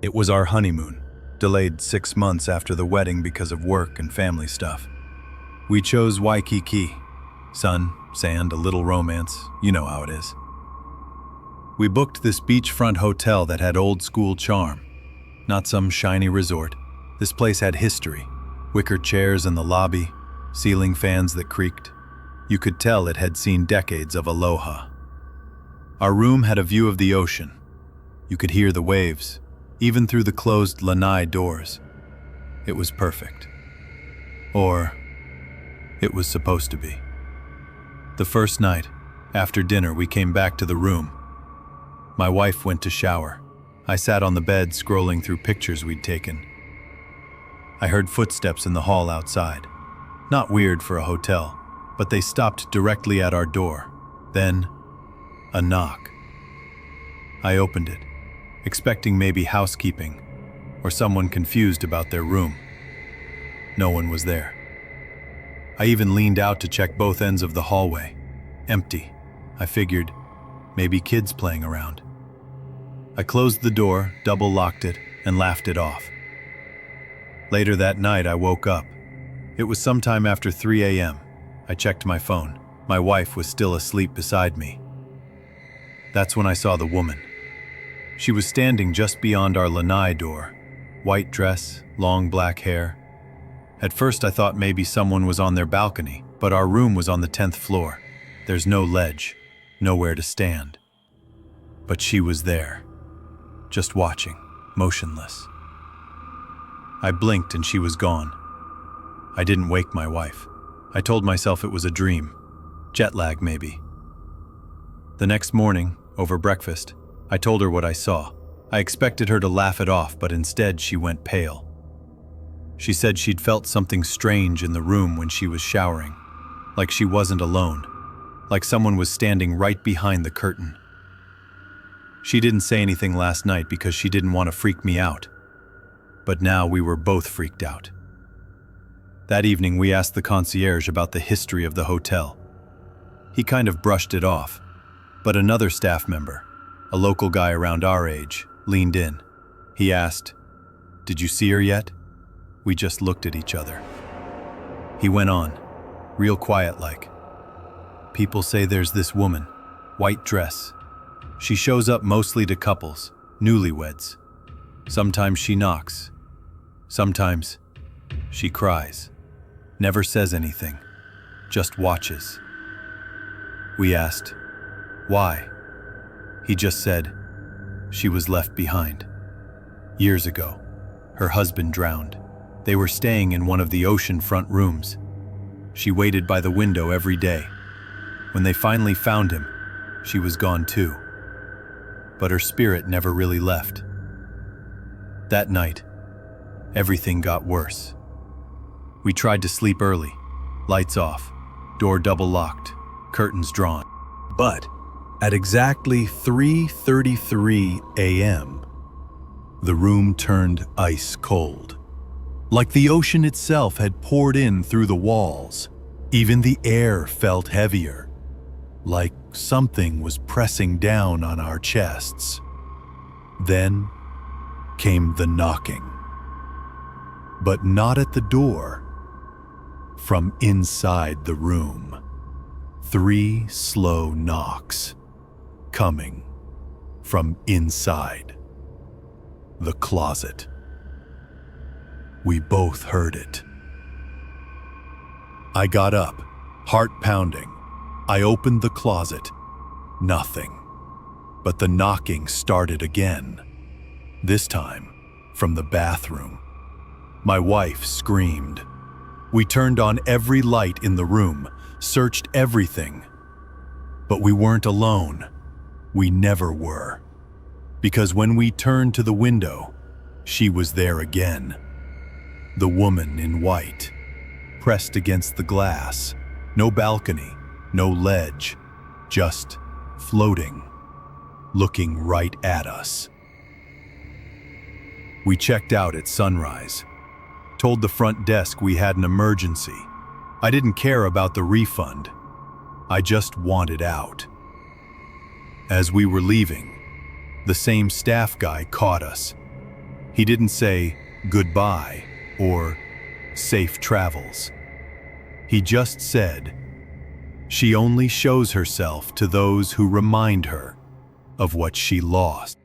It was our honeymoon, delayed 6 months after the wedding because of work and family stuff. We chose Waikiki. Sun, sand, a little romance, you know how it is. We booked this beachfront hotel that had old-school charm. Not some shiny resort. This place had history. Wicker chairs in the lobby, ceiling fans that creaked. You could tell it had seen decades of aloha. Our room had a view of the ocean. You could hear the waves, even through the closed lanai doors. It was perfect. Or, it was supposed to be. The first night, after dinner, we came back to the room. My wife went to shower. I sat on the bed scrolling through pictures we'd taken. I heard footsteps in the hall outside. Not weird for a hotel, but they stopped directly at our door. Then, a knock. I opened it, expecting maybe housekeeping or someone confused about their room. No one was there. I even leaned out to check both ends of the hallway. Empty. I figured, maybe kids playing around. I closed the door, double-locked it, and laughed it off. Later that night, I woke up. It was sometime after 3 a.m. I checked my phone. My wife was still asleep beside me. That's when I saw the woman. She was standing just beyond our lanai door. White dress, long black hair. At first I thought maybe someone was on their balcony, but our room was on the 10th floor. There's no ledge, nowhere to stand. But she was there, just watching, motionless. I blinked and she was gone. I didn't wake my wife. I told myself it was a dream. Jet lag, maybe. The next morning, over breakfast, I told her what I saw. I expected her to laugh it off, but instead she went pale. She said she'd felt something strange in the room when she was showering, like she wasn't alone, like someone was standing right behind the curtain. She didn't say anything last night because she didn't want to freak me out. But now we were both freaked out. That evening we asked the concierge about the history of the hotel. He kind of brushed it off, but another staff member, a local guy around our age, leaned in. He asked, "Did you see her yet?" We just looked at each other. He went on, real quiet-like. "People say there's this woman, white dress. She shows up mostly to couples, newlyweds. Sometimes she knocks. Sometimes she cries. Never says anything, just watches." We asked, "Why?" He just said, "She was left behind. Years ago, her husband drowned. They were staying in one of the oceanfront rooms. She waited by the window every day. When they finally found him, she was gone too. But her spirit never really left." That night, everything got worse. We tried to sleep early, lights off, door double-locked, curtains drawn. But at exactly 3:33 a.m., the room turned ice cold. Like the ocean itself had poured in through the walls. Even the air felt heavier, like something was pressing down on our chests. Then came the knocking. But not at the door. From inside the room. 3 slow knocks, coming from inside the closet. We both heard it. I got up, heart pounding. I opened the closet. Nothing. But the knocking started again. This time, from the bathroom. My wife screamed. We turned on every light in the room, searched everything. But we weren't alone. We never were. Because when we turned to the window, she was there again. The woman in white, pressed against the glass. No balcony, no ledge, just floating, looking right at us. We checked out at sunrise. Told the front desk we had an emergency. I didn't care about the refund. I just wanted out. As we were leaving, the same staff guy caught us. He didn't say goodbye or safe travels. He just said, she only shows herself to those who remind her of what she lost.